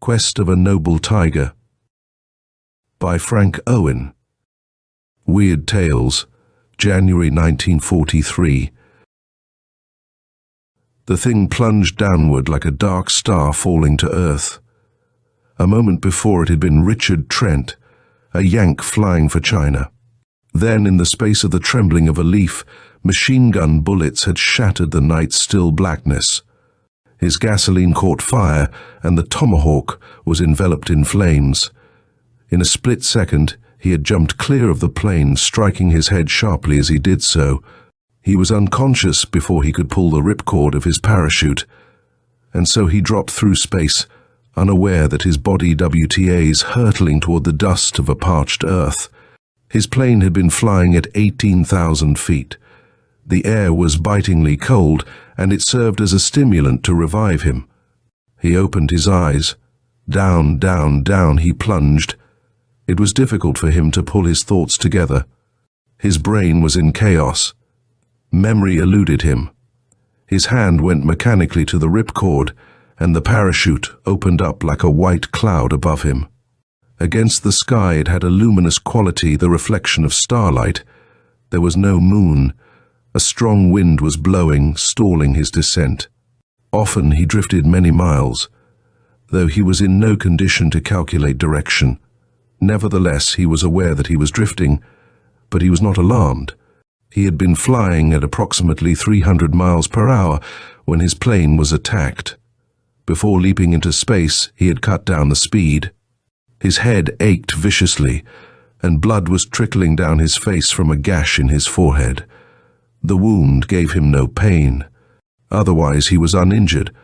Quest of a Noble Tiger by Frank Owen. Weird Tales, January 1943. The thing plunged downward like a dark star falling to earth. A moment before it had been Richard Trent, a Yank flying for China. Then, in the space of the trembling of a leaf, machine gun bullets had shattered the night's still blackness. His gasoline caught fire, and the Tomahawk was enveloped in flames. In a split second, he had jumped clear of the plane, striking his head sharply as he did so. He was unconscious before he could pull the ripcord of his parachute, and so he dropped through space, unaware that his body WTAs hurtling toward the dust of a parched earth. His plane had been flying at 18,000 feet. The air was bitingly cold, and it served as a stimulant to revive him. He opened his eyes. Down, down, down he plunged. It was difficult for him to pull his thoughts together. His brain was in chaos. Memory eluded him. His hand went mechanically to the ripcord, and the parachute opened up like a white cloud above him. Against the sky it had a luminous quality, the reflection of starlight. There was no moon. A strong wind was blowing, stalling his descent. Often he drifted many miles, though he was in no condition to calculate direction. Nevertheless, he was aware that he was drifting, but he was not alarmed. He had been flying at approximately 300 miles per hour when his plane was attacked. Before leaping into space, he had cut down the speed. His head ached viciously, and blood was trickling down his face from a gash in his forehead. The wound gave him no pain. Otherwise he was uninjured.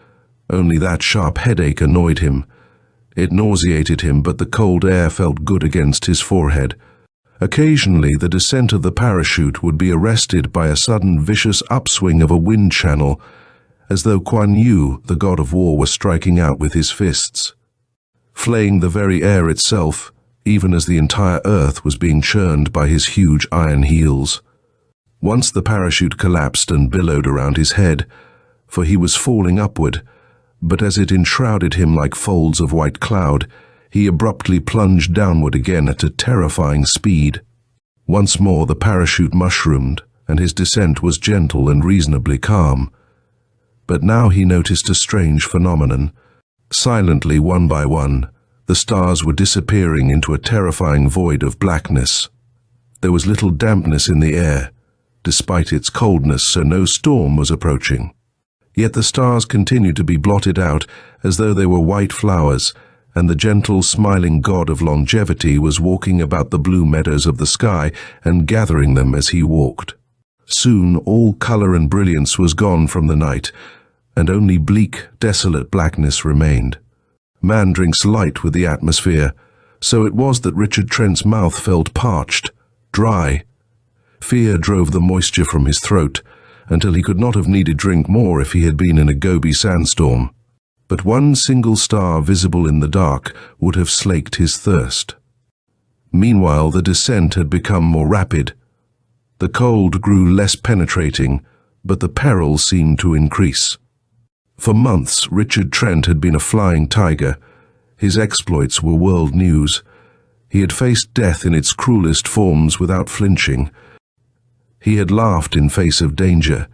Only that sharp headache annoyed him. It nauseated him, but the cold air felt good against his forehead. Occasionally the descent of the parachute would be arrested by a sudden vicious upswing of a wind channel, as though Kuan Yu, the god of war, was striking out with his fists, flaying the very air itself, even as the entire earth was being churned by his huge iron heels. Once the parachute collapsed and billowed around his head, for he was falling upward, but as it enshrouded him like folds of white cloud, he abruptly plunged downward again at a terrifying speed. Once more the parachute mushroomed, and his descent was gentle and reasonably calm. But now he noticed a strange phenomenon. Silently, one by one, the stars were disappearing into a terrifying void of blackness. There was little dampness in the air, despite its coldness, so no storm was approaching. Yet the stars continued to be blotted out as though they were white flowers, and the gentle, smiling god of longevity was walking about the blue meadows of the sky and gathering them as he walked. Soon all color and brilliance was gone from the night, and only bleak, desolate blackness remained. Man drinks light with the atmosphere, so it was that Richard Trent's mouth felt parched, dry. Fear drove the moisture from his throat, until he could not have needed drink more if he had been in a Gobi sandstorm. But one single star visible in the dark would have slaked his thirst. Meanwhile, the descent had become more rapid. The cold grew less penetrating, but the peril seemed to increase. For months, Richard Trent had been a flying tiger. His exploits were world news. He had faced death in its cruelest forms without flinching. He had laughed in face of danger,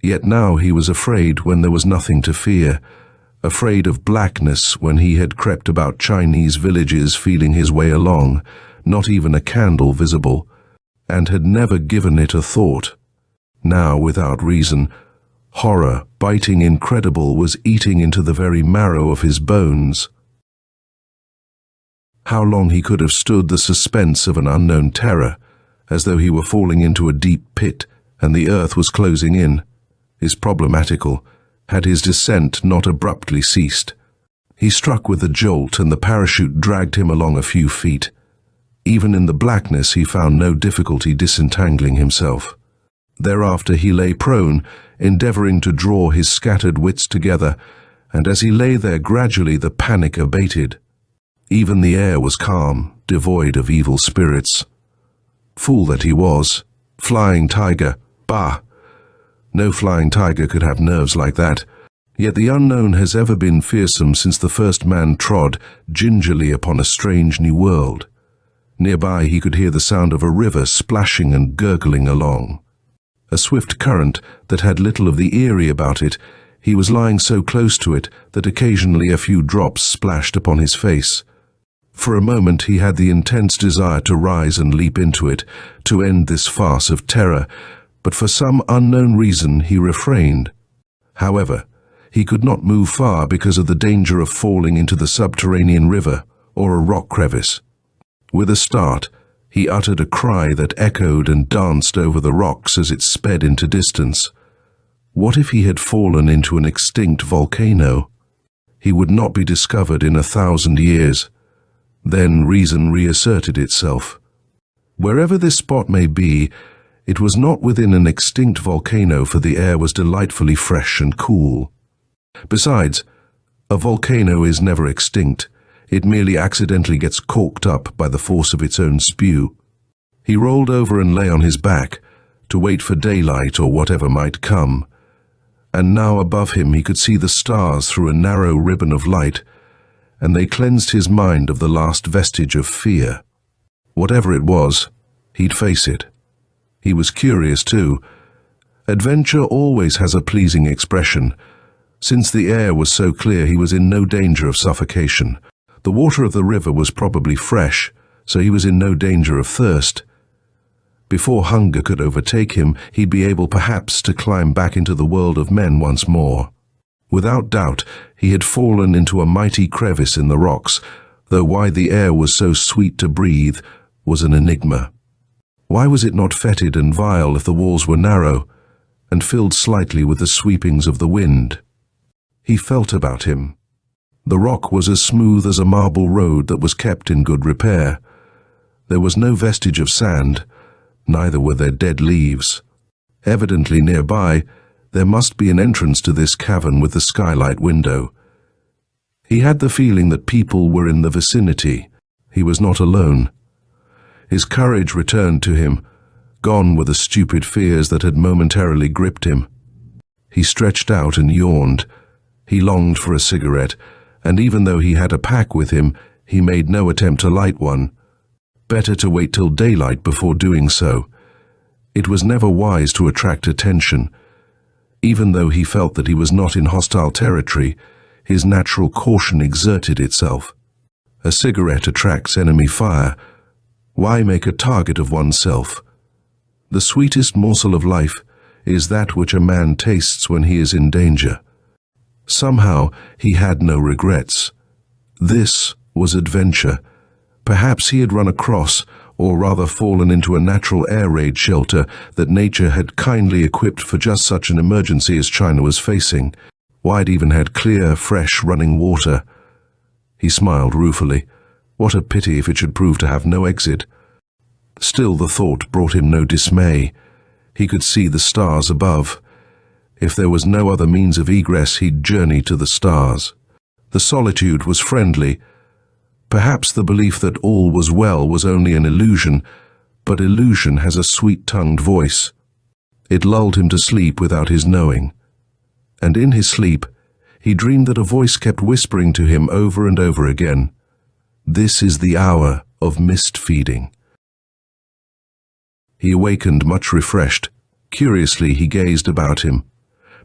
yet now he was afraid when there was nothing to fear, afraid of blackness when he had crept about Chinese villages feeling his way along, not even a candle visible, and had never given it a thought. Now, without reason, horror, biting incredible, was eating into the very marrow of his bones. How long he could have stood the suspense of an unknown terror, as though he were falling into a deep pit and the earth was closing in, is problematical, had his descent not abruptly ceased. He struck with a jolt, and the parachute dragged him along a few feet. Even in the blackness he found no difficulty disentangling himself. Thereafter he lay prone, endeavoring to draw his scattered wits together, and as he lay there gradually the panic abated. Even the air was calm, devoid of evil spirits. Fool that he was. Flying tiger. Bah! No flying tiger could have nerves like that. Yet the unknown has ever been fearsome since the first man trod gingerly upon a strange new world. Nearby he could hear the sound of a river splashing and gurgling along. A swift current that had little of the eerie about it. He was lying so close to it that occasionally a few drops splashed upon his face. For a moment he had the intense desire to rise and leap into it, to end this farce of terror, but for some unknown reason he refrained. However, he could not move far because of the danger of falling into the subterranean river or a rock crevice. With a start, he uttered a cry that echoed and danced over the rocks as it sped into distance. What if he had fallen into an extinct volcano? He would not be discovered in 1,000 years. Then reason reasserted itself. Wherever this spot may be, it was not within an extinct volcano, for the air was delightfully fresh and cool. Besides, a volcano is never extinct. It merely accidentally gets corked up by the force of its own spew. He rolled over and lay on his back, to wait for daylight or whatever might come. And now above him he could see the stars through a narrow ribbon of light, and they cleansed his mind of the last vestige of fear. Whatever it was, he'd face it. He was curious too. Adventure always has a pleasing expression. Since the air was so clear, he was in no danger of suffocation. The water of the river was probably fresh, so he was in no danger of thirst. Before hunger could overtake him, he'd be able perhaps to climb back into the world of men once more. Without doubt, he had fallen into a mighty crevice in the rocks, though why the air was so sweet to breathe was an enigma. Why was it not fetid and vile if the walls were narrow, and filled slightly with the sweepings of the wind? He felt about him. The rock was as smooth as a marble road that was kept in good repair. There was no vestige of sand, neither were there dead leaves. Evidently nearby, there must be an entrance to this cavern with the skylight window. He had the feeling that people were in the vicinity. He was not alone. His courage returned to him, gone were the stupid fears that had momentarily gripped him. He stretched out and yawned. He longed for a cigarette, and even though he had a pack with him, he made no attempt to light one. Better to wait till daylight before doing so. It was never wise to attract attention. Even though he felt that he was not in hostile territory, his natural caution exerted itself. A cigarette attracts enemy fire. Why make a target of oneself? The sweetest morsel of life is that which a man tastes when he is in danger. Somehow he had no regrets. This was adventure. Perhaps he had run across, or rather fallen into a natural air raid shelter that nature had kindly equipped for just such an emergency as China was facing. Why, it even had clear, fresh, running water. He smiled ruefully. What a pity if it should prove to have no exit. Still, the thought brought him no dismay. He could see the stars above. If there was no other means of egress, he'd journey to the stars. The solitude was friendly. Perhaps the belief that all was well was only an illusion, but illusion has a sweet-tongued voice. It lulled him to sleep without his knowing. And in his sleep, he dreamed that a voice kept whispering to him over and over again, "This is the hour of mist feeding." He awakened much refreshed. Curiously, he gazed about him.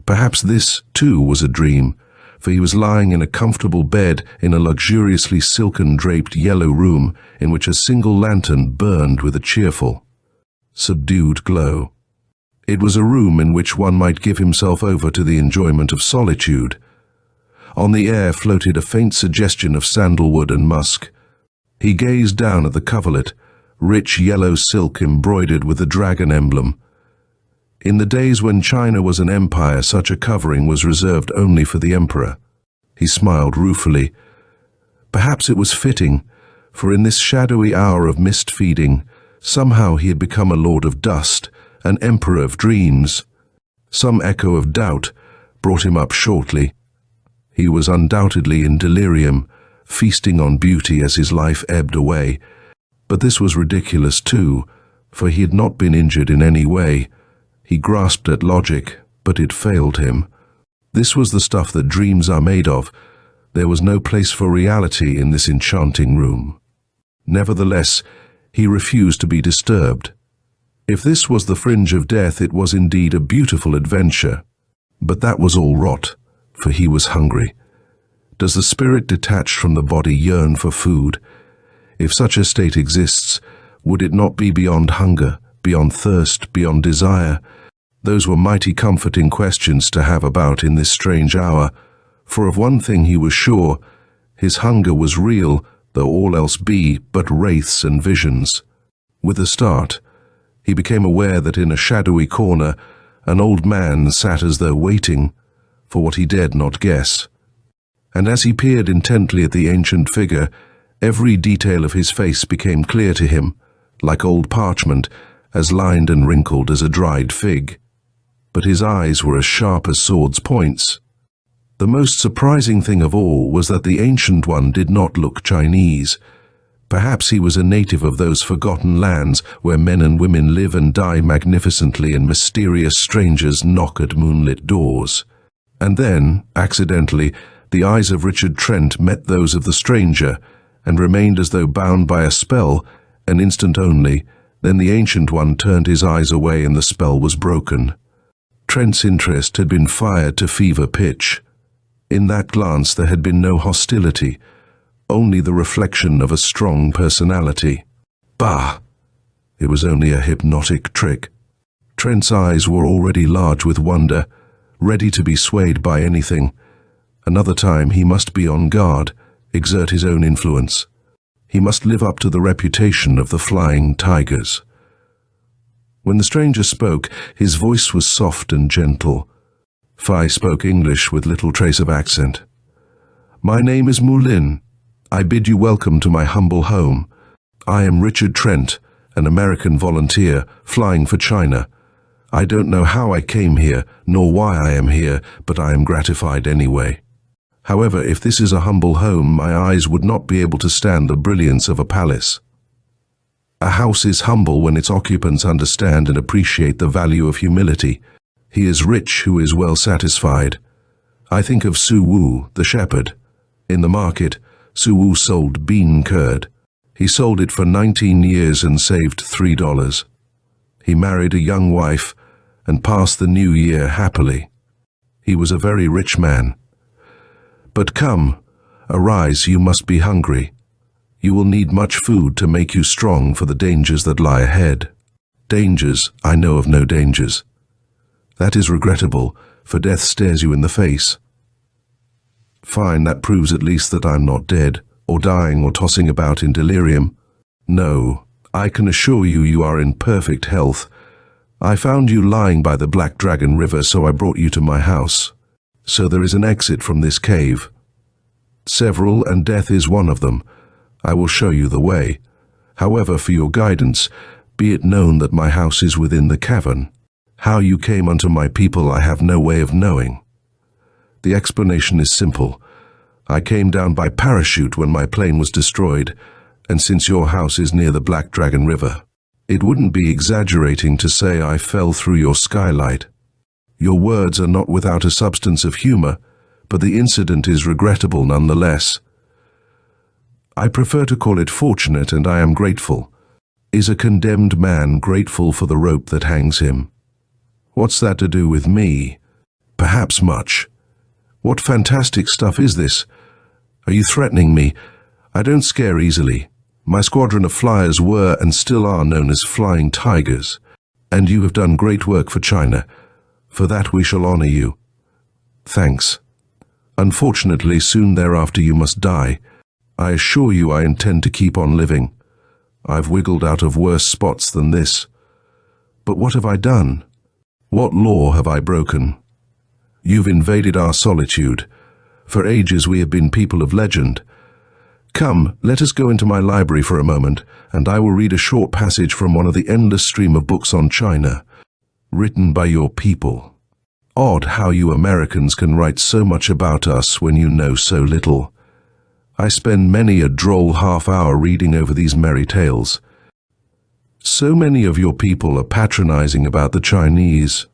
Perhaps this, too, was a dream, for he was lying in a comfortable bed in a luxuriously silken-draped yellow room in which a single lantern burned with a cheerful, subdued glow. It was a room in which one might give himself over to the enjoyment of solitude. On the air floated a faint suggestion of sandalwood and musk. He gazed down at the coverlet, rich yellow silk embroidered with the dragon emblem. In the days when China was an empire, such a covering was reserved only for the emperor. He smiled ruefully. Perhaps it was fitting, for in this shadowy hour of mist feeding, somehow he had become a lord of dust, an emperor of dreams. Some echo of doubt brought him up shortly. He was undoubtedly in delirium, feasting on beauty as his life ebbed away. But this was ridiculous too, for he had not been injured in any way. He grasped at logic, but it failed him. This was the stuff that dreams are made of. There was no place for reality in this enchanting room. Nevertheless, he refused to be disturbed. If this was the fringe of death, it was indeed a beautiful adventure. But that was all rot, for he was hungry. Does the spirit detached from the body yearn for food? If such a state exists, would it not be beyond hunger, beyond thirst, beyond desire? Those were mighty comforting questions to have about in this strange hour, for of one thing he was sure, his hunger was real, though all else be but wraiths and visions. With a start, he became aware that in a shadowy corner, an old man sat as though waiting for what he dared not guess. And as he peered intently at the ancient figure, every detail of his face became clear to him, like old parchment, as lined and wrinkled as a dried fig. But his eyes were as sharp as swords' points. The most surprising thing of all was that the Ancient One did not look Chinese. Perhaps he was a native of those forgotten lands where men and women live and die magnificently and mysterious strangers knock at moonlit doors. And then, accidentally, the eyes of Richard Trent met those of the stranger and remained as though bound by a spell, an instant only. Then the Ancient One turned his eyes away and the spell was broken. Trent's interest had been fired to fever pitch. In that glance there had been no hostility, only the reflection of a strong personality. Bah! It was only a hypnotic trick. Trent's eyes were already large with wonder, ready to be swayed by anything. Another time he must be on guard, exert his own influence. He must live up to the reputation of the Flying Tigers. When the stranger spoke, his voice was soft and gentle. Phi spoke English with little trace of accent. "My name is Moulin. I bid you welcome to my humble home. I am Richard Trent, an American volunteer flying for China. I don't know how I came here, nor why I am here, but I am gratified anyway. However, if this is a humble home, my eyes would not be able to stand the brilliance of a palace. A house is humble when its occupants understand and appreciate the value of humility. He is rich who is well satisfied. I think of Su Wu, the shepherd. In the market, Su Wu sold bean curd. He sold it for 19 years and saved $3. He married a young wife and passed the new year happily. He was a very rich man. But come, arise, you must be hungry. You will need much food to make you strong for the dangers that lie ahead. Dangers, I know of no dangers. That is regrettable, for death stares you in the face. Fine, that proves at least that I'm not dead, or dying, or tossing about in delirium. No, I can assure you you are in perfect health. I found you lying by the Black Dragon River, so I brought you to my house. So there is an exit from this cave. Several, and death is one of them. I will show you the way. However, for your guidance, be it known that my house is within the cavern. How you came unto my people I have no way of knowing. The explanation is simple. I came down by parachute when my plane was destroyed, and since your house is near the Black Dragon River, it wouldn't be exaggerating to say I fell through your skylight. Your words are not without a substance of humor, but the incident is regrettable nonetheless. I prefer to call it fortunate, and I am grateful. Is a condemned man grateful for the rope that hangs him? What's that to do with me? Perhaps much. What fantastic stuff is this? Are you threatening me? I don't scare easily. My squadron of flyers were and still are known as Flying Tigers, and you have done great work for China. For that we shall honor you. Thanks. Unfortunately, soon thereafter you must die. I assure you I intend to keep on living. I've wiggled out of worse spots than this. But what have I done? What law have I broken? You've invaded our solitude. For ages we have been people of legend. Come, let us go into my library for a moment, and I will read a short passage from one of the endless stream of books on China, written by your people. Odd how you Americans can write so much about us when you know so little. I spend many a droll half-hour reading over these merry tales. So many of your people are patronizing about the Chinese.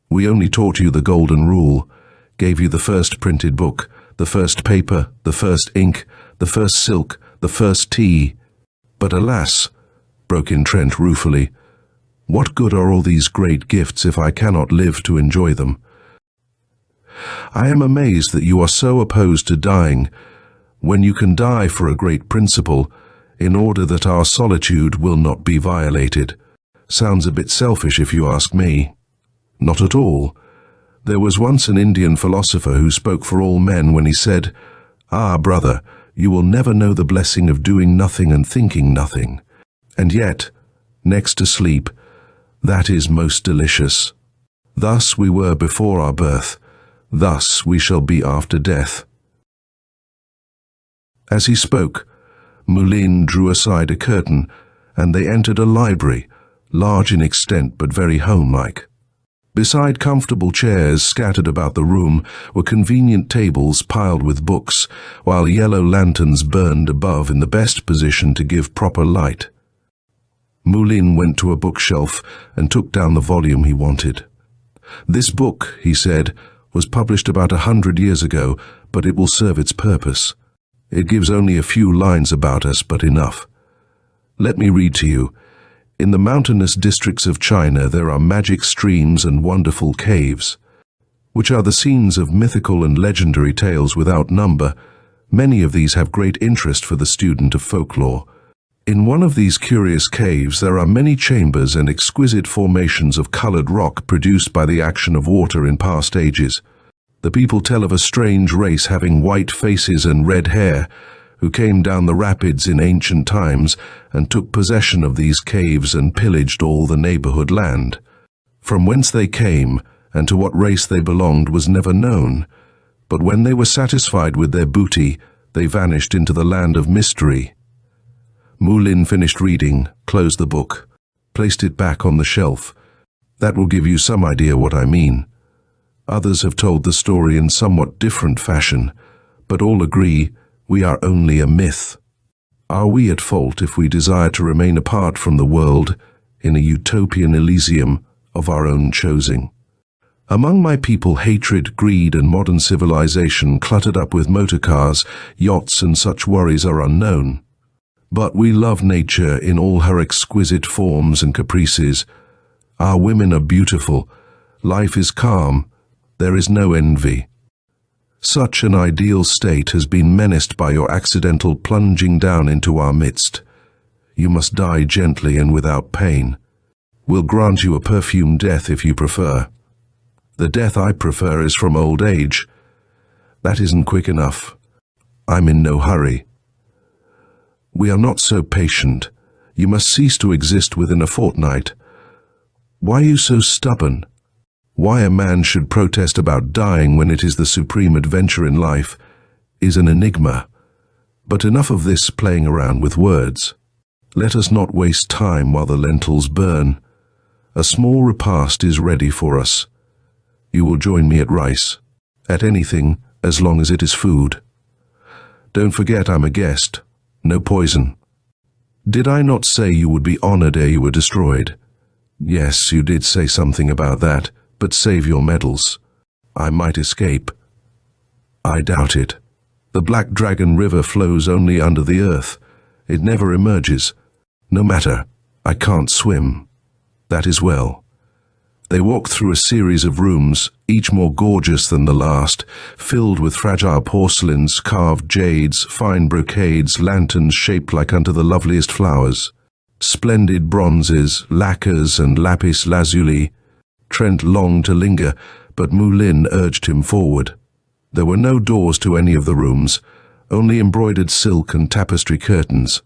We only taught you the golden rule. gave you the first printed book, the first paper, the first ink, the first silk, the first tea. But alas, broke in Trent ruefully, what good are all these great gifts if I cannot live to enjoy them? I am amazed that you are so opposed to dying, when you can die for a great principle, in order that our solitude will not be violated. Sounds a bit selfish if you ask me. Not at all. There was once an Indian philosopher who spoke for all men when he said, "Ah, brother, you will never know the blessing of doing nothing and thinking nothing. And yet, next to sleep, that is most delicious. Thus we were before our birth, thus we shall be after death." As he spoke, Moulin drew aside a curtain, and they entered a library, large in extent but very homelike. Beside comfortable chairs scattered about the room were convenient tables piled with books, while yellow lanterns burned above in the best position to give proper light. Moulin went to a bookshelf and took down the volume he wanted. "This book," he said, "was published about 100 years ago, but it will serve its purpose. It gives only a few lines about us, but enough. Let me read to you. In the mountainous districts of China there are magic streams and wonderful caves, which are the scenes of mythical and legendary tales without number. Many of these have great interest for the student of folklore. In one of these curious caves there are many chambers and exquisite formations of colored rock produced by the action of water in past ages. The people tell of a strange race having white faces and red hair, who came down the rapids in ancient times and took possession of these caves and pillaged all the neighborhood land. From whence they came and to what race they belonged was never known, but when they were satisfied with their booty, they vanished into the land of mystery." Moulin finished reading, closed the book, placed it back on the shelf. "That will give you some idea what I mean. Others have told the story in somewhat different fashion, but all agree we are only a myth. Are we at fault if we desire to remain apart from the world in a utopian Elysium of our own choosing? Among my people hatred, greed and modern civilization cluttered up with motor cars, yachts and such worries are unknown. But we love nature in all her exquisite forms and caprices. Our women are beautiful, life is calm, there is no envy. Such an ideal state has been menaced by your accidental plunging down into our midst. You must die gently and without pain. We'll grant you a perfumed death if you prefer. The death I prefer is from old age. That isn't quick enough. I'm in no hurry. We are not so patient. You must cease to exist within a fortnight. Why are you so stubborn? Why a man should protest about dying when it is the supreme adventure in life is an enigma. But enough of this playing around with words. Let us not waste time while the lentils burn. A small repast is ready for us. You will join me at rice, at anything as long as it is food. Don't forget I'm a guest, no poison. Did I not say you would be honored ere you were destroyed? Yes, you did say something about that. But save your medals. I might escape. I doubt it. The Black Dragon River flows only under the earth. It never emerges. No matter, I can't swim. That is well. They walked through a series of rooms, each more gorgeous than the last, filled with fragile porcelains, carved jades, fine brocades, lanterns shaped like unto the loveliest flowers, splendid bronzes, lacquers and lapis lazuli. Trent longed to linger, but Moulin urged him forward. There were no doors to any of the rooms, only embroidered silk and tapestry curtains.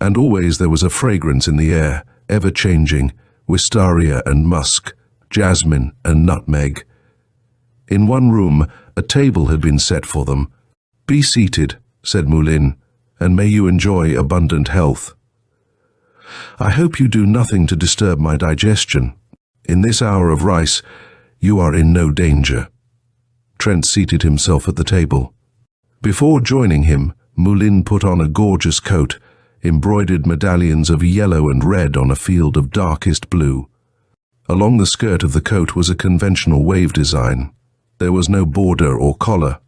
And always there was a fragrance in the air, ever-changing, wistaria and musk, jasmine and nutmeg. In one room, a table had been set for them. "Be seated," said Moulin, "and may you enjoy abundant health. I hope you do nothing to disturb my digestion. In this hour of rice, you are in no danger." Trent seated himself at the table. Before joining him, Moulin put on a gorgeous coat, embroidered medallions of yellow and red on a field of darkest blue. Along the skirt of the coat was a conventional wave design. There was no border or collar.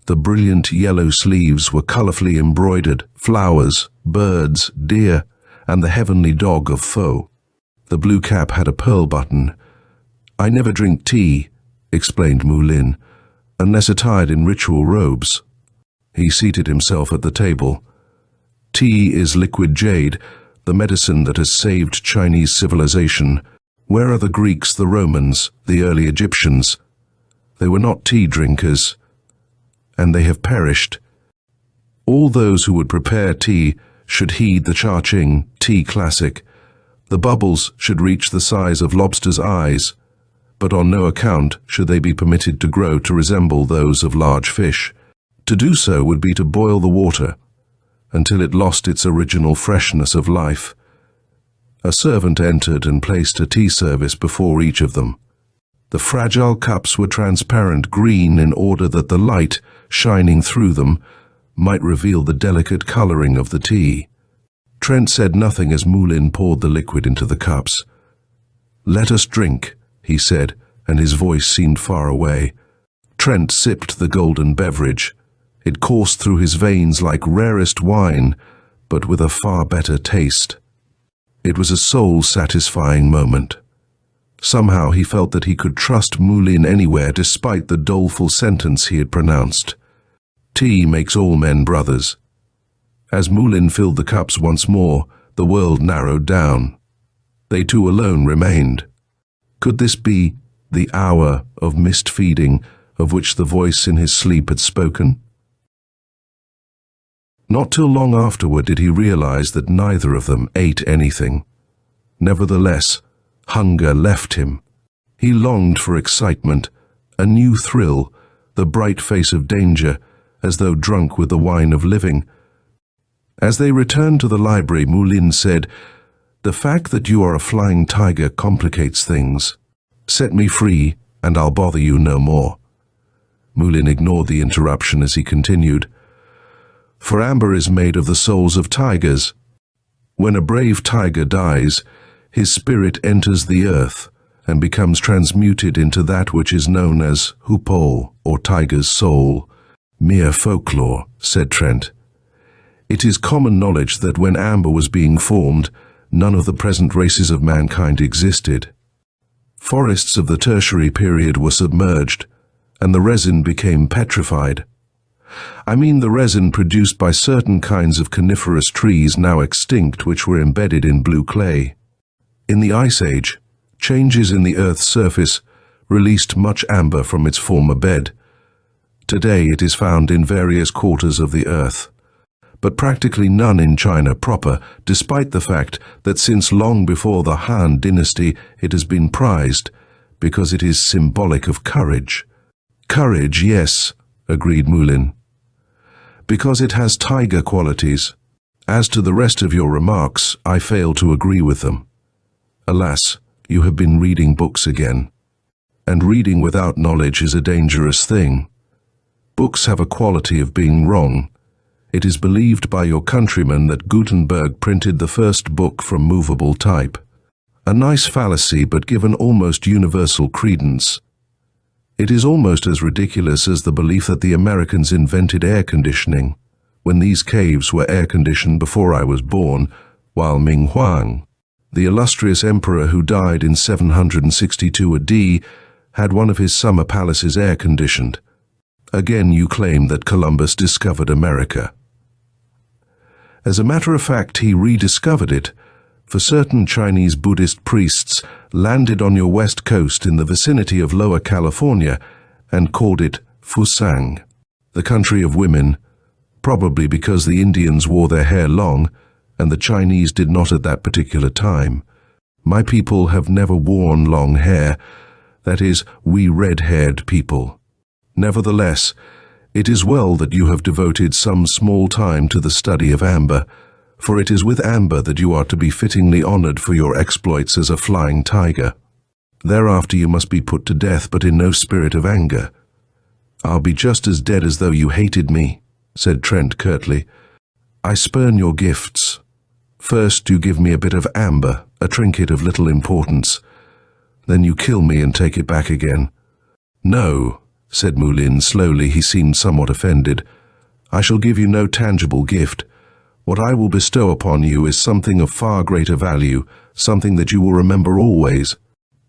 The brilliant yellow sleeves were colorfully embroidered, flowers, birds, deer, and the heavenly dog of Fo. The blue cap had a pearl button. "I never drink tea," explained Mu Lin, "unless attired in ritual robes." He seated himself at the table. "Tea is liquid jade, the medicine that has saved Chinese civilization. Where are the Greeks, the Romans, the early Egyptians? They were not tea drinkers, and they have perished. All those who would prepare tea should heed the Cha-Ching tea classic. The bubbles should reach the size of lobsters' eyes, but on no account should they be permitted to grow to resemble those of large fish. To do so would be to boil the water until it lost its original freshness of life." A servant entered and placed a tea service before each of them. The fragile cups were transparent green in order that the light, shining through them, might reveal the delicate coloring of the tea. Trent said nothing as Mu Lin poured the liquid into the cups. "Let us drink," he said, and his voice seemed far away. Trent sipped the golden beverage. It coursed through his veins like rarest wine, but with a far better taste. It was a soul-satisfying moment. Somehow he felt that he could trust Mu Lin anywhere despite the doleful sentence he had pronounced. Tea makes all men brothers. As Mu Lin filled the cups once more, the world narrowed down. They two alone remained. Could this be the hour of mist feeding of which the voice in his sleep had spoken? Not till long afterward did he realize that neither of them ate anything. Nevertheless, hunger left him. He longed for excitement, a new thrill, the bright face of danger, as though drunk with the wine of living. As they returned to the library, Mu Lin said, "The fact that you are a flying tiger complicates things. Set me free, and I'll bother you no more." Mu Lin ignored the interruption as he continued, "For amber is made of the souls of tigers. When a brave tiger dies, his spirit enters the earth and becomes transmuted into that which is known as Hupo, or tiger's soul." "Mere folklore," said Trent. "It is common knowledge that when amber was being formed, none of the present races of mankind existed. Forests of the tertiary period were submerged, and the resin became petrified. I mean the resin produced by certain kinds of coniferous trees now extinct which were embedded in blue clay. In the Ice Age, changes in the Earth's surface released much amber from its former bed. Today it is found in various quarters of the Earth, but practically none in China proper, despite the fact that since long before the Han dynasty it has been prized, because it is symbolic of courage." "Courage, yes," agreed Mu Lin, "because it has tiger qualities. As to the rest of your remarks, I fail to agree with them. Alas, you have been reading books again. And reading without knowledge is a dangerous thing. Books have a quality of being wrong. It is believed by your countrymen that Gutenberg printed the first book from movable type. A nice fallacy, but given almost universal credence. It is almost as ridiculous as the belief that the Americans invented air conditioning, when these caves were air-conditioned before I was born, while Ming Huang, the illustrious emperor who died in 762 AD, had one of his summer palaces air-conditioned. Again you claim that Columbus discovered America. As a matter of fact, he rediscovered it, for certain Chinese Buddhist priests landed on your west coast in the vicinity of Lower California and called it Fusang, the country of women, probably because the Indians wore their hair long and the Chinese did not at that particular time. My people have never worn long hair, that is, we red-haired people. Nevertheless, it is well that you have devoted some small time to the study of amber, for it is with amber that you are to be fittingly honored for your exploits as a flying tiger. Thereafter you must be put to death, but in no spirit of anger. I'll be just as dead as though you hated me, said Trent curtly. I spurn your gifts. First you give me a bit of amber, a trinket of little importance. Then you kill me and take it back again. No, said Mulin slowly. He seemed somewhat offended. "I shall give you no tangible gift. What I will bestow upon you is something of far greater value, something that you will remember always,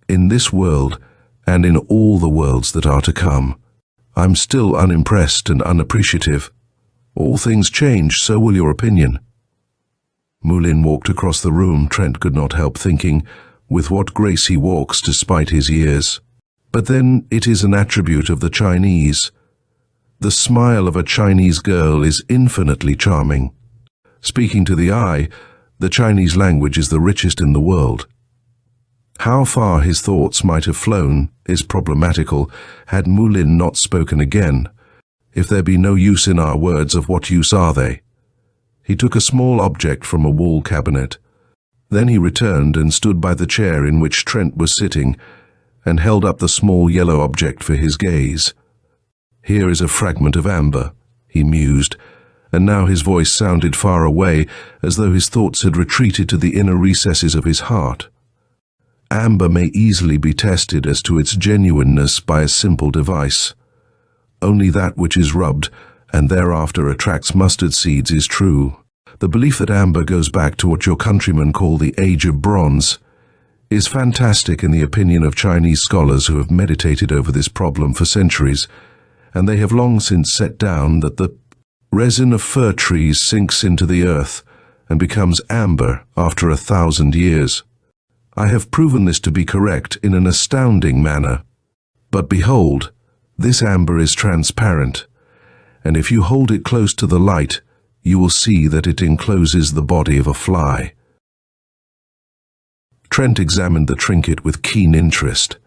in this world and in all the worlds that are to come." "I'm still unimpressed and unappreciative." "All things change, so will your opinion." Mulin walked across the room. Trent could not help thinking, with what grace he walks despite his years. But then it is an attribute of the Chinese. The smile of a Chinese girl is infinitely charming. Speaking to the eye, the Chinese language is the richest in the world. How far his thoughts might have flown is problematical had Mulin not spoken again. "If there be no use in our words, of what use are they?" He took a small object from a wall cabinet. Then he returned and stood by the chair in which Trent was sitting and held up the small yellow object for his gaze. "Here is a fragment of amber," he mused, and now his voice sounded far away, as though his thoughts had retreated to the inner recesses of his heart. "Amber may easily be tested as to its genuineness by a simple device. Only that which is rubbed and thereafter attracts mustard seeds is true. The belief that amber goes back to what your countrymen call the Age of Bronze is fantastic in the opinion of Chinese scholars who have meditated over this problem for centuries, and they have long since set down that the resin of fir trees sinks into the earth and becomes amber after 1,000 years. I have proven this to be correct in an astounding manner. But behold, this amber is transparent, and if you hold it close to the light, you will see that it encloses the body of a fly." Trent examined the trinket with keen interest.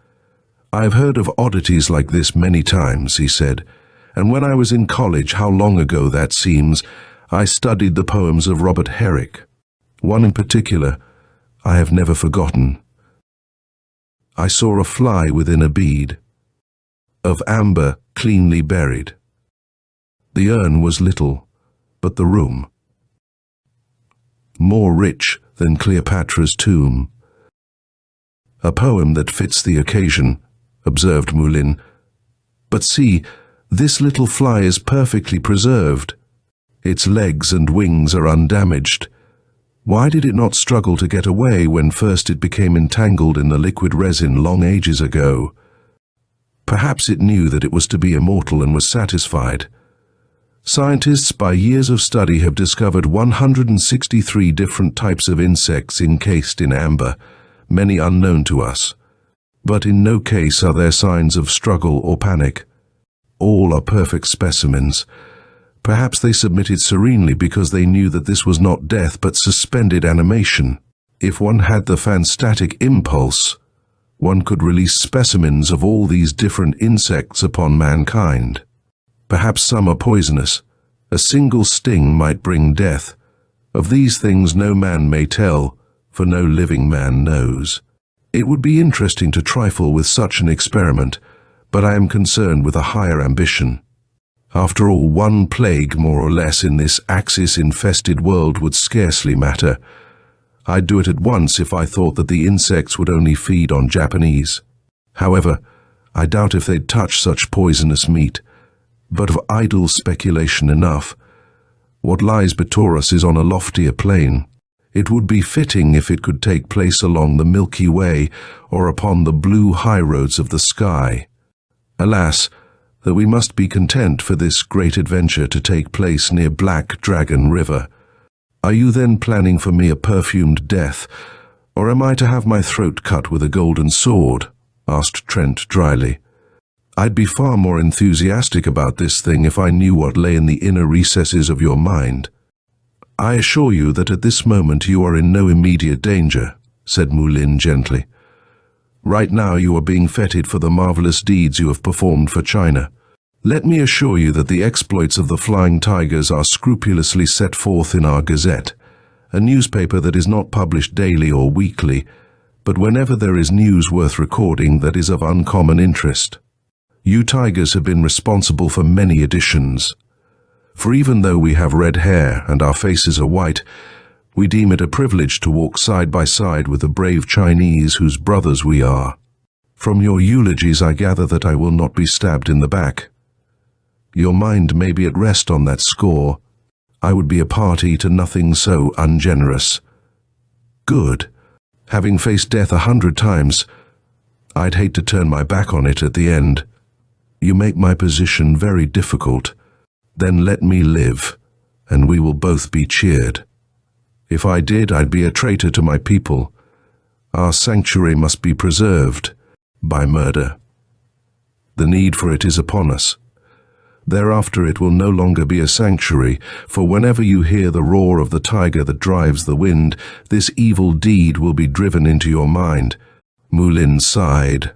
"I have heard of oddities like this many times," he said, "and when I was in college, how long ago that seems, I studied the poems of Robert Herrick. One in particular I have never forgotten. I saw a fly within a bead of amber cleanly buried. The urn was little, but the room more rich than Cleopatra's tomb." "A poem that fits the occasion," observed Mulin. "But see, this little fly is perfectly preserved. Its legs and wings are undamaged. Why did it not struggle to get away when first it became entangled in the liquid resin long ages ago? Perhaps it knew that it was to be immortal and was satisfied. Scientists by years of study have discovered 163 different types of insects encased in amber, many unknown to us. But in no case are there signs of struggle or panic. All are perfect specimens. Perhaps they submitted serenely because they knew that this was not death but suspended animation. If one had the fanstatic impulse, one could release specimens of all these different insects upon mankind. Perhaps some are poisonous. A single sting might bring death. Of these things no man may tell, for no living man knows. It would be interesting to trifle with such an experiment, but I am concerned with a higher ambition. After all, one plague more or less in this axis-infested world would scarcely matter. I'd do it at once if I thought that the insects would only feed on Japanese. However, I doubt if they'd touch such poisonous meat. But of idle speculation enough. What lies before us is on a loftier plane. It would be fitting if it could take place along the Milky Way or upon the blue highroads of the sky. Alas, that we must be content for this great adventure to take place near Black Dragon River. Are you then planning for me a perfumed death, or am I to have my throat cut with a golden sword?" asked Trent dryly. "I'd be far more enthusiastic about this thing if I knew what lay in the inner recesses of your mind." "I assure you that at this moment you are in no immediate danger," said Mulin gently. "Right now you are being feted for the marvelous deeds you have performed for China. Let me assure you that the exploits of the Flying Tigers are scrupulously set forth in our Gazette, a newspaper that is not published daily or weekly, but whenever there is news worth recording that is of uncommon interest. You tigers have been responsible for many editions. For even though we have red hair and our faces are white, we deem it a privilege to walk side by side with the brave Chinese whose brothers we are. From your eulogies I gather that I will not be stabbed in the back. Your mind may be at rest on that score. I would be a party to nothing so ungenerous. Good. Having faced death 100 times, I'd hate to turn my back on it at the end. You make my position very difficult. Then let me live, and we will both be cheered. If I did, I'd be a traitor to my people. Our sanctuary must be preserved by murder. The need for it is upon us. Thereafter it will no longer be a sanctuary, for whenever you hear the roar of the tiger that drives the wind, this evil deed will be driven into your mind. Mulin sighed.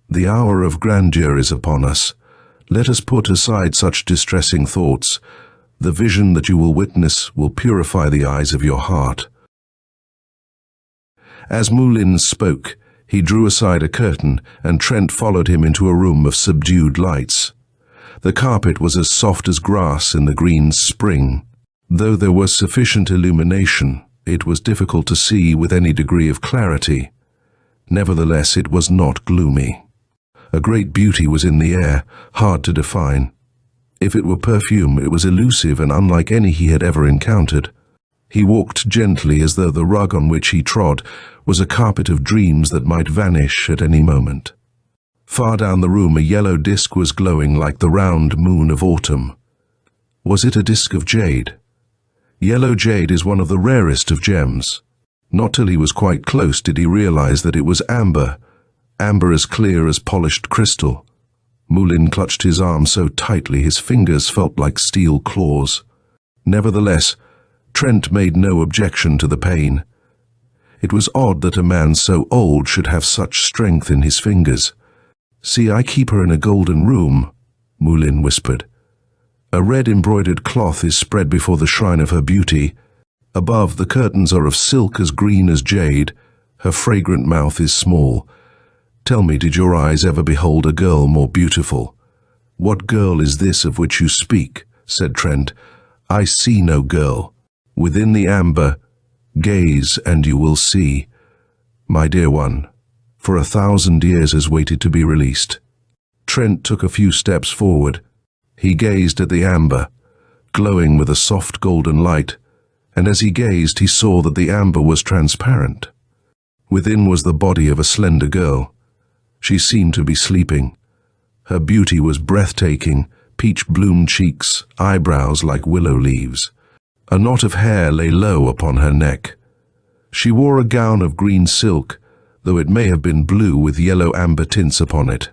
The hour of grandeur is upon us. Let us put aside such distressing thoughts. The vision that you will witness will purify the eyes of your heart. As Mulin spoke, he drew aside a curtain, and Trent followed him into a room of subdued lights. The carpet was as soft as grass in the green spring. Though there was sufficient illumination, it was difficult to see with any degree of clarity. Nevertheless, it was not gloomy. A great beauty was in the air, hard to define. If it were perfume, it was elusive and unlike any he had ever encountered. He walked gently as though the rug on which he trod was a carpet of dreams that might vanish at any moment. Far down the room a yellow disk was glowing like the round moon of autumn. Was it a disk of jade? Yellow jade is one of the rarest of gems. Not till he was quite close did he realize that it was amber as clear as polished crystal. Mulin clutched his arm so tightly his fingers felt like steel claws. Nevertheless, Trent made no objection to the pain. It was odd that a man so old should have such strength in his fingers. "See, I keep her in a golden room," Mulin whispered. "A red embroidered cloth is spread before the shrine of her beauty. Above, the curtains are of silk as green as jade. Her fragrant mouth is small. Tell me, did your eyes ever behold a girl more beautiful?" "What girl is this of which you speak?" said Trent. "I see no girl. Within the amber, gaze and you will see. My dear one, for 1,000 years has waited to be released." Trent took a few steps forward. He gazed at the amber, glowing with a soft golden light, and as he gazed he saw that the amber was transparent. Within was the body of a slender girl. She seemed to be sleeping. Her beauty was breathtaking, peach-bloom cheeks, eyebrows like willow leaves. A knot of hair lay low upon her neck. She wore a gown of green silk, though it may have been blue with yellow amber tints upon it.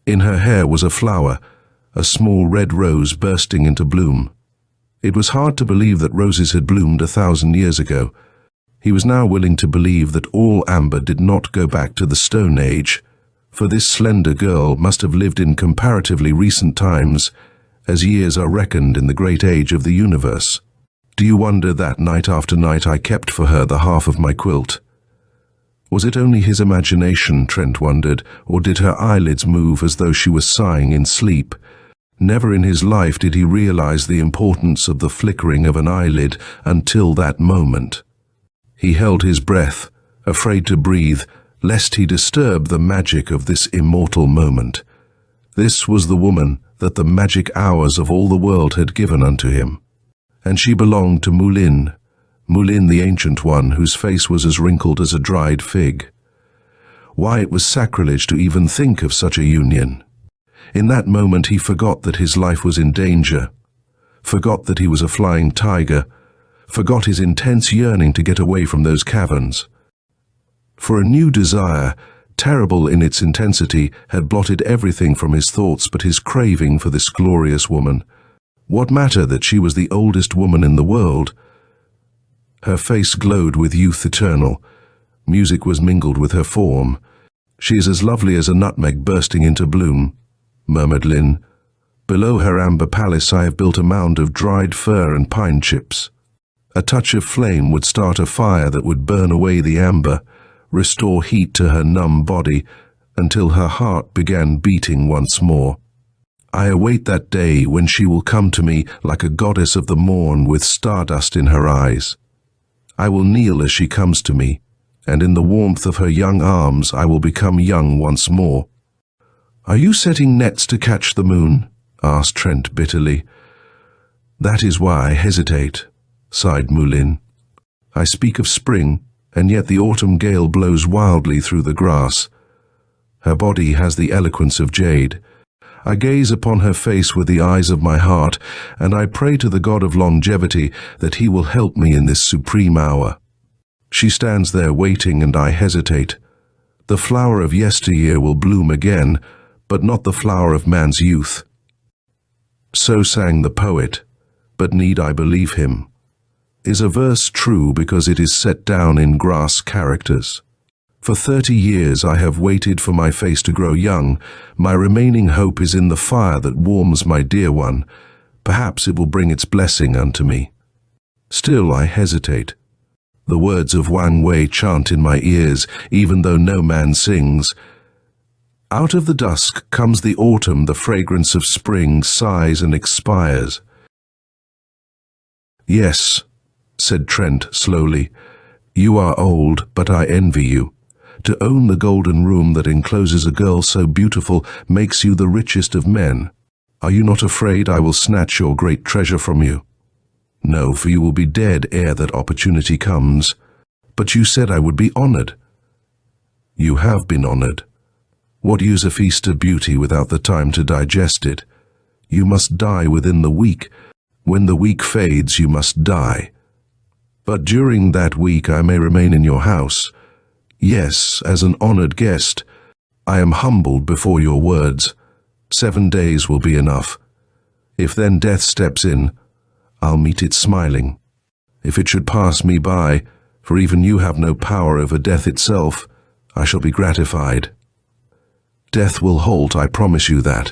In her hair was a flower, a small red rose bursting into bloom. It was hard to believe that roses had bloomed 1,000 years ago. He was now willing to believe that all amber did not go back to the Stone Age, for this slender girl must have lived in comparatively recent times, as years are reckoned in the great age of the universe. Do you wonder that night after night I kept for her the half of my quilt? Was it only his imagination, Trent wondered, or did her eyelids move as though she was sighing in sleep? Never in his life did he realize the importance of the flickering of an eyelid until that moment. He held his breath, afraid to breathe, lest he disturb the magic of this immortal moment. This was the woman that the magic hours of all the world had given unto him. And she belonged to Mulin, Mulin the Ancient One, whose face was as wrinkled as a dried fig. Why, it was sacrilege to even think of such a union. In that moment he forgot that his life was in danger, forgot that he was a flying tiger, forgot his intense yearning to get away from those caverns. For a new desire, terrible in its intensity, had blotted everything from his thoughts but his craving for this glorious woman. What matter that she was the oldest woman in the world? Her face glowed with youth eternal. Music was mingled with her form. "She is as lovely as a nutmeg bursting into bloom," murmured Lin. "Below her amber palace I have built a mound of dried fir and pine chips. A touch of flame would start a fire that would burn away the amber, restore heat to her numb body, until her heart began beating once more. I await that day when she will come to me like a goddess of the morn with stardust in her eyes. I will kneel as she comes to me, and in the warmth of her young arms I will become young once more. "Are you setting nets to catch the moon?" asked Trent bitterly. "That is why I hesitate," sighed Moulin. "I speak of spring, and yet the autumn gale blows wildly through the grass. Her body has the eloquence of jade. I gaze upon her face with the eyes of my heart, and I pray to the god of longevity that he will help me in this supreme hour. She stands there waiting, and I hesitate. The flower of yesteryear will bloom again, but not the flower of man's youth." So sang the poet, but need I believe him? Is a verse true because it is set down in grass characters? For 30 years I have waited for my face to grow young. My remaining hope is in the fire that warms my dear one. Perhaps it will bring its blessing unto me. Still I hesitate. The words of Wang Wei chant in my ears, even though no man sings. Out of the dusk comes the autumn, the fragrance of spring sighs and expires. "Yes," said Trent slowly, "you are old, but I envy you. To own the golden room that encloses a girl so beautiful makes you the richest of men. Are you not afraid I will snatch your great treasure from you? No, for you will be dead ere that opportunity comes. But you said I would be honored." "You have been honored. What use a feast of beauty without the time to digest it? You must die within the week. When the week fades, you must die. But during that week I may remain in your house. Yes, as an honored guest. I am humbled before your words. 7 days will be enough. If then death steps in, I'll meet it smiling. If it should pass me by, for even you have no power over death itself, I shall be gratified. Death will halt, I promise you that.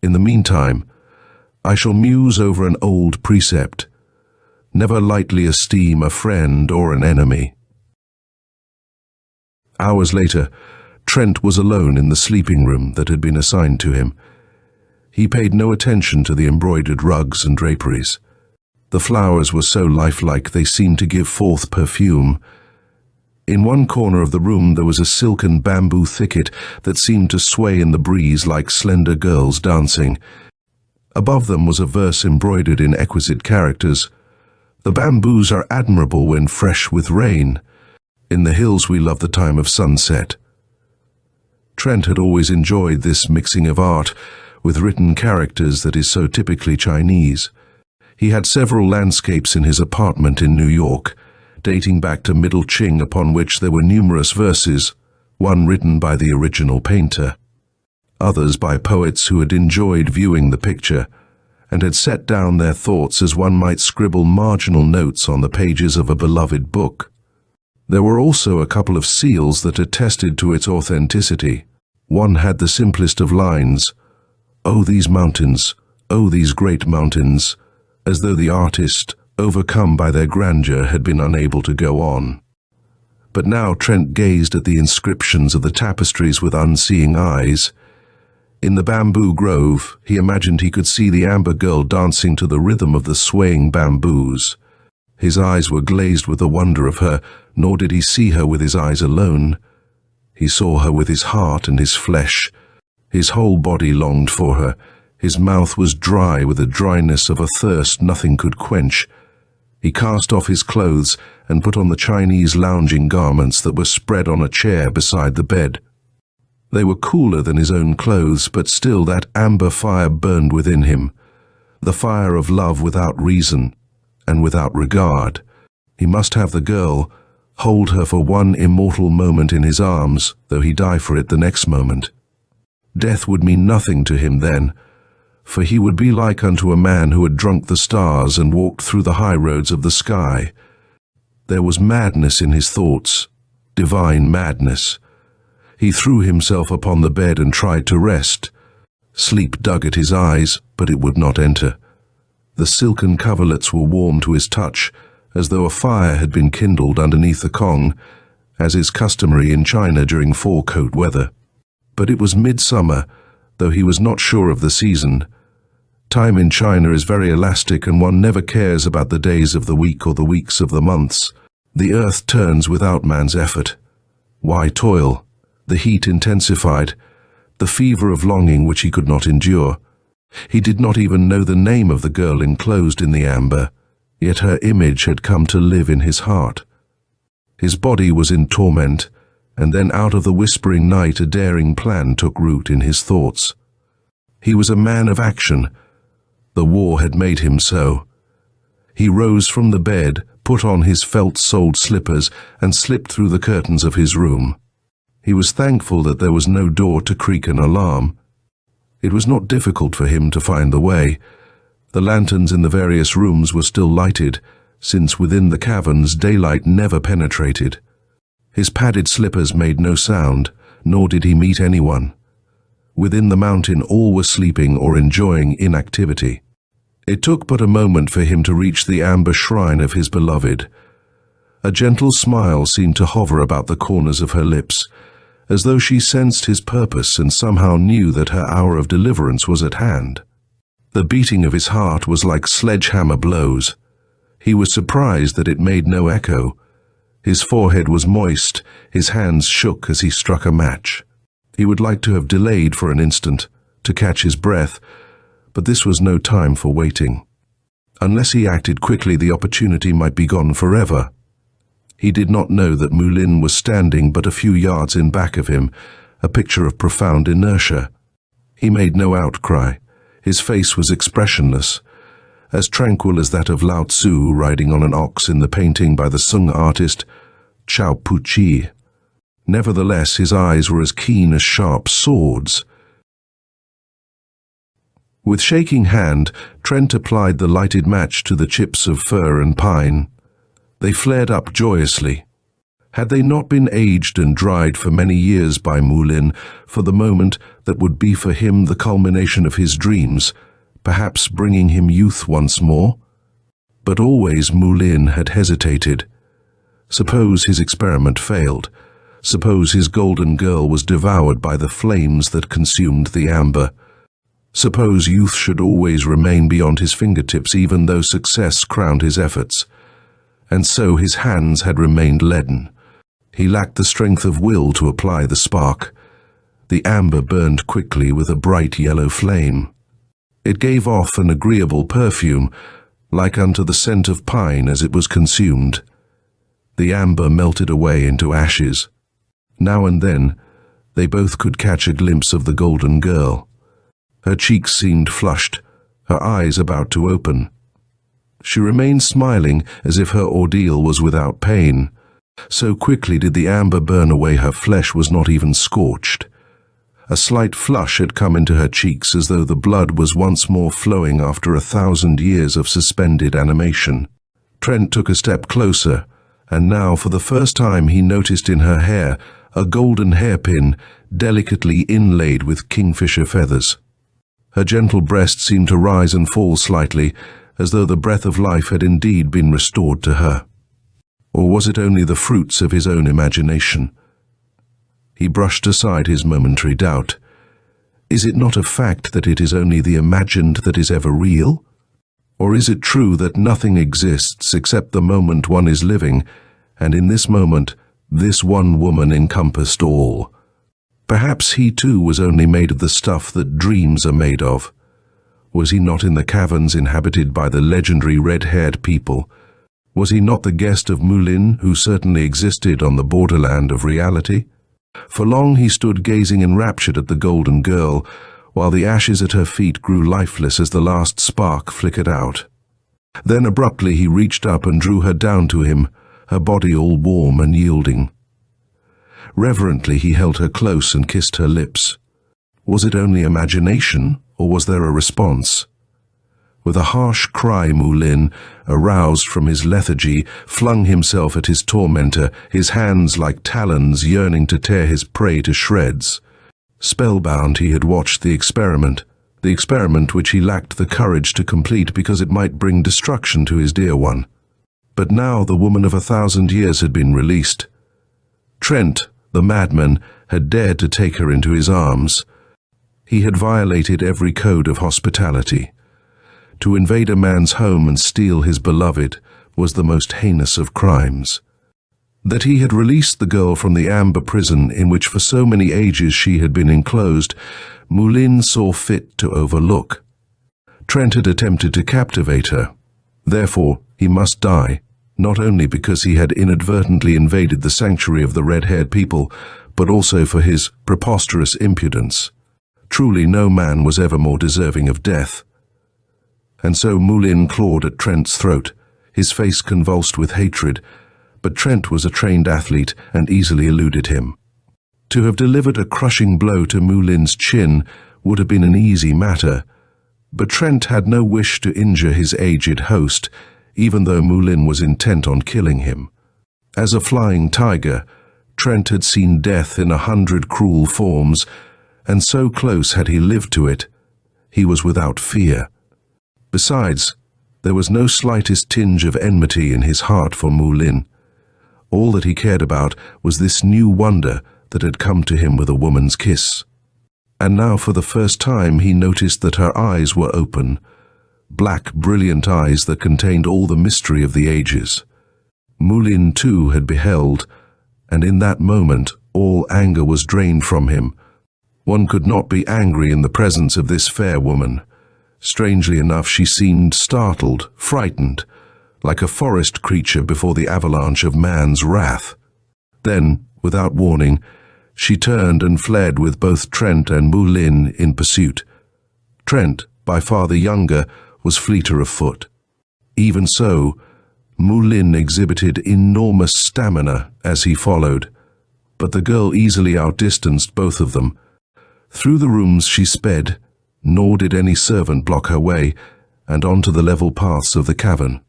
In the meantime, I shall muse over an old precept. Never lightly esteem a friend or an enemy." Hours later, Trent was alone in the sleeping room that had been assigned to him. He paid no attention to the embroidered rugs and draperies. The flowers were so lifelike they seemed to give forth perfume. In one corner of the room there was a silken bamboo thicket that seemed to sway in the breeze like slender girls dancing. Above them was a verse embroidered in exquisite characters. "The bamboos are admirable when fresh with rain. In the hills we love the time of sunset." Trent had always enjoyed this mixing of art with written characters that is so typically Chinese. He had several landscapes in his apartment in New York, dating back to Middle Qing, upon which there were numerous verses, one written by the original painter, others by poets who had enjoyed viewing the picture and had set down their thoughts as one might scribble marginal notes on the pages of a beloved book. There were also a couple of seals that attested to its authenticity. One had the simplest of lines, "Oh, these mountains, oh, these great mountains," as though the artist, overcome by their grandeur, had been unable to go on. But now Trent gazed at the inscriptions of the tapestries with unseeing eyes. In the bamboo grove, he imagined he could see the amber girl dancing to the rhythm of the swaying bamboos. His eyes were glazed with the wonder of her, nor did he see her with his eyes alone. He saw her with his heart and his flesh. His whole body longed for her. His mouth was dry with the dryness of a thirst nothing could quench. He cast off his clothes and put on the Chinese lounging garments that were spread on a chair beside the bed. They were cooler than his own clothes, but still that amber fire burned within him, the fire of love without reason and without regard. He must have the girl, hold her for one immortal moment in his arms, though he die for it the next moment. Death would mean nothing to him then, for he would be like unto a man who had drunk the stars and walked through the high roads of the sky. There was madness in his thoughts, divine madness. He threw himself upon the bed and tried to rest. Sleep dug at his eyes, but it would not enter. The silken coverlets were warm to his touch, as though a fire had been kindled underneath the Kong, as is customary in China during four-coat weather. But it was midsummer, though he was not sure of the season. Time in China is very elastic, and one never cares about the days of the week or the weeks of the months. The earth turns without man's effort. Why toil? The heat intensified, the fever of longing which he could not endure. He did not even know the name of the girl enclosed in the amber, yet her image had come to live in his heart. His body was in torment, and then out of the whispering night a daring plan took root in his thoughts. He was a man of action. The war had made him so. He rose from the bed, put on his felt-soled slippers, and slipped through the curtains of his room. He was thankful that there was no door to creak an alarm. It was not difficult for him to find the way. The lanterns in the various rooms were still lighted, since within the caverns daylight never penetrated. His padded slippers made no sound, nor did he meet anyone. Within the mountain all were sleeping or enjoying inactivity. It took but a moment for him to reach the amber shrine of his beloved. A gentle smile seemed to hover about the corners of her lips, as though she sensed his purpose and somehow knew that her hour of deliverance was at hand. The beating of his heart was like sledgehammer blows. He was surprised that it made no echo. His forehead was moist, his hands shook as he struck a match. He would like to have delayed for an instant, to catch his breath, but this was no time for waiting. Unless he acted quickly, the opportunity might be gone forever. He did not know that Moulin was standing but a few yards in back of him, a picture of profound inertia. He made no outcry. His face was expressionless, as tranquil as that of Lao Tzu riding on an ox in the painting by the Sung artist Chao Pu-chi. Nevertheless, his eyes were as keen as sharp swords. With shaking hand, Trent applied the lighted match to the chips of fir and pine. They flared up joyously. Had they not been aged and dried for many years by Moulin for the moment that would be for him the culmination of his dreams, perhaps bringing him youth once more? But always Moulin had hesitated. Suppose his experiment failed. Suppose his golden girl was devoured by the flames that consumed the amber. Suppose youth should always remain beyond his fingertips even though success crowned his efforts. And so his hands had remained leaden. He lacked the strength of will to apply the spark. The amber burned quickly with a bright yellow flame. It gave off an agreeable perfume, like unto the scent of pine as it was consumed. The amber melted away into ashes. Now and then, they both could catch a glimpse of the golden girl. Her cheeks seemed flushed, her eyes about to open. She remained smiling as if her ordeal was without pain. So quickly did the amber burn away her flesh was not even scorched. A slight flush had come into her cheeks as though the blood was once more flowing after 1,000 years of suspended animation. Trent took a step closer, and now for the first time he noticed in her hair a golden hairpin delicately inlaid with kingfisher feathers. Her gentle breast seemed to rise and fall slightly, as though the breath of life had indeed been restored to her. Or was it only the fruits of his own imagination? He brushed aside his momentary doubt. Is it not a fact that it is only the imagined that is ever real? Or is it true that nothing exists except the moment one is living, and in this moment, this one woman encompassed all? Perhaps he too was only made of the stuff that dreams are made of. Was he not in the caverns inhabited by the legendary red-haired people? Was he not the guest of Moulin, who certainly existed on the borderland of reality? For long he stood gazing enraptured at the golden girl, while the ashes at her feet grew lifeless as the last spark flickered out. Then abruptly he reached up and drew her down to him, her body all warm and yielding. Reverently he held her close and kissed her lips. Was it only imagination, or was there a response? With a harsh cry, Moulin, aroused from his lethargy, flung himself at his tormentor, his hands like talons yearning to tear his prey to shreds. Spellbound, he had watched the experiment which he lacked the courage to complete because it might bring destruction to his dear one. But now the woman of 1,000 years had been released. Trent, the madman, had dared to take her into his arms. He had violated every code of hospitality. To invade a man's home and steal his beloved was the most heinous of crimes. That he had released the girl from the amber prison in which for so many ages she had been enclosed, Moulin saw fit to overlook. Trent had attempted to captivate her. Therefore, he must die, not only because he had inadvertently invaded the sanctuary of the red-haired people, but also for his preposterous impudence. Truly no man was ever more deserving of death. And so Moulin clawed at Trent's throat, his face convulsed with hatred, but Trent was a trained athlete and easily eluded him. To have delivered a crushing blow to Moulin's chin would have been an easy matter, but Trent had no wish to injure his aged host, even though Moulin was intent on killing him. As a flying tiger, Trent had seen death in 100 cruel forms, and so close had he lived to it, he was without fear. Besides, there was no slightest tinge of enmity in his heart for Moulin. All that he cared about was this new wonder that had come to him with a woman's kiss. And now for the first time he noticed that her eyes were open, black, brilliant eyes that contained all the mystery of the ages. Moulin too had beheld, and in that moment all anger was drained from him. One could not be angry in the presence of this fair woman. Strangely enough, she seemed startled, frightened, like a forest creature before the avalanche of man's wrath. Then, without warning, she turned and fled with both Trent and Moulin in pursuit. Trent, by far the younger, was fleeter of foot. Even so, Moulin exhibited enormous stamina as he followed, but the girl easily outdistanced both of them. Through the rooms she sped, nor did any servant block her way, and onto the level paths of the cavern.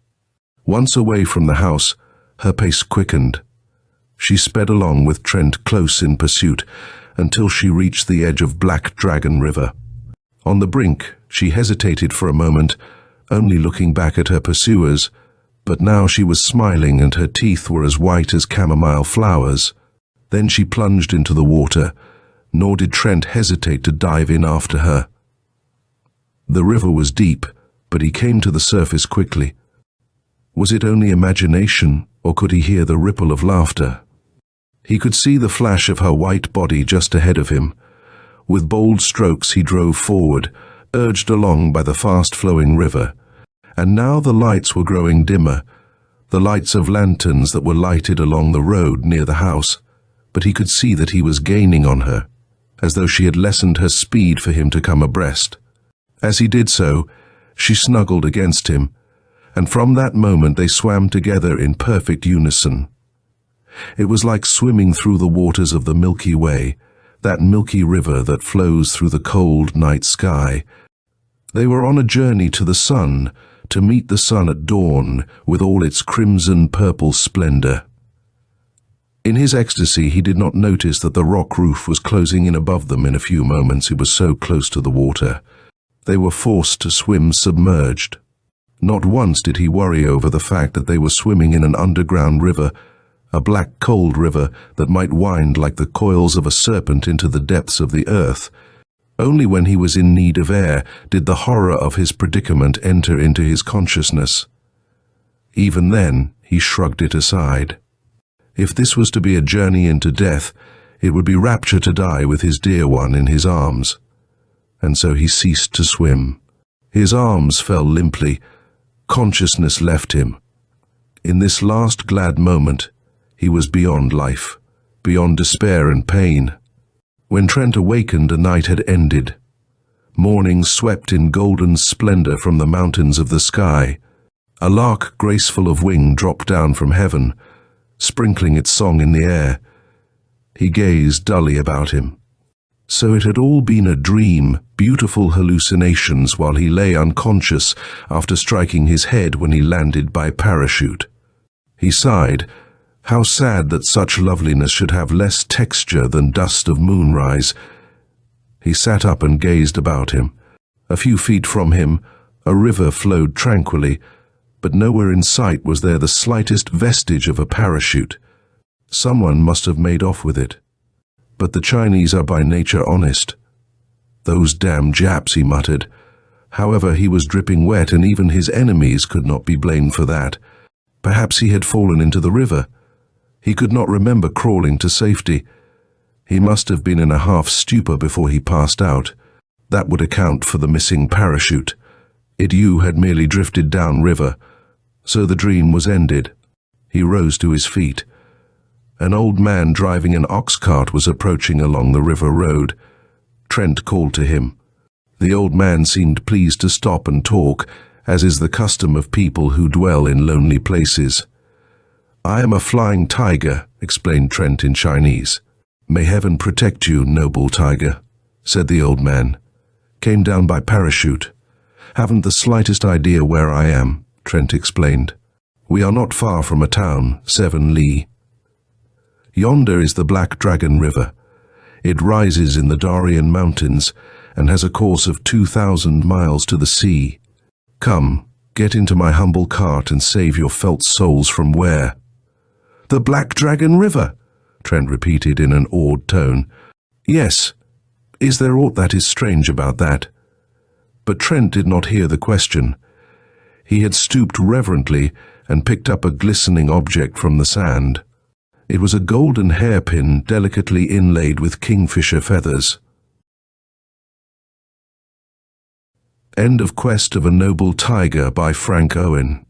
Once away from the house, her pace quickened. She sped along with Trent close in pursuit until she reached the edge of Black Dragon River. On the brink, she hesitated for a moment, only looking back at her pursuers, but now she was smiling and her teeth were as white as chamomile flowers. Then she plunged into the water, nor did Trent hesitate to dive in after her. The river was deep, but he came to the surface quickly. Was it only imagination, or could he hear the ripple of laughter? He could see the flash of her white body just ahead of him. With bold strokes he drove forward, urged along by the fast-flowing river. And now the lights were growing dimmer, the lights of lanterns that were lighted along the road near the house. But he could see that he was gaining on her, as though she had lessened her speed for him to come abreast. As he did so, she snuggled against him, and from that moment they swam together in perfect unison. It was like swimming through the waters of the Milky Way, that milky river that flows through the cold night sky. They were on a journey to the sun, to meet the sun at dawn with all its crimson-purple splendor. In his ecstasy he did not notice that the rock roof was closing in above them in a few moments. It was so close to the water. They were forced to swim submerged. Not once did he worry over the fact that they were swimming in an underground river, a black cold river that might wind like the coils of a serpent into the depths of the earth. Only when he was in need of air did the horror of his predicament enter into his consciousness. Even then, he shrugged it aside. If this was to be a journey into death, it would be rapture to die with his dear one in his arms. And so he ceased to swim. His arms fell limply. Consciousness left him. In this last glad moment, he was beyond life, beyond despair and pain. When Trent awakened, the night had ended. Morning swept in golden splendor from the mountains of the sky. A lark graceful of wing dropped down from heaven, sprinkling its song in the air. He gazed dully about him. So it had all been a dream, beautiful hallucinations while he lay unconscious after striking his head when he landed by parachute. He sighed. How sad that such loveliness should have less texture than dust of moonrise. He sat up and gazed about him. A few feet from him, a river flowed tranquilly, but nowhere in sight was there the slightest vestige of a parachute. Someone must have made off with it. But the Chinese are by nature honest. Those damn Japs, he muttered. However, he was dripping wet, and even his enemies could not be blamed for that. Perhaps he had fallen into the river. He could not remember crawling to safety. He must have been in a half-stupor before he passed out. That would account for the missing parachute. You had merely drifted down river, so the dream was ended. He rose to his feet. An old man driving an ox cart was approaching along the river road. Trent called to him. The old man seemed pleased to stop and talk, as is the custom of people who dwell in lonely places. "I am a flying tiger," explained Trent in Chinese. "May heaven protect you, noble tiger," said the old man. "Came down by parachute. Haven't the slightest idea where I am," Trent explained. "We are not far from a town, 7 li. Yonder is the Black Dragon River. It rises in the Darien Mountains and has a course of 2,000 miles to the sea. Come, get into my humble cart and save your felt souls from where?" "The Black Dragon River," Trent repeated in an awed tone. "Yes. Is there aught that is strange about that?" But Trent did not hear the question. He had stooped reverently and picked up a glistening object from the sand. It was a golden hairpin delicately inlaid with kingfisher feathers. End of Quest of a Noble Tiger by Frank Owen.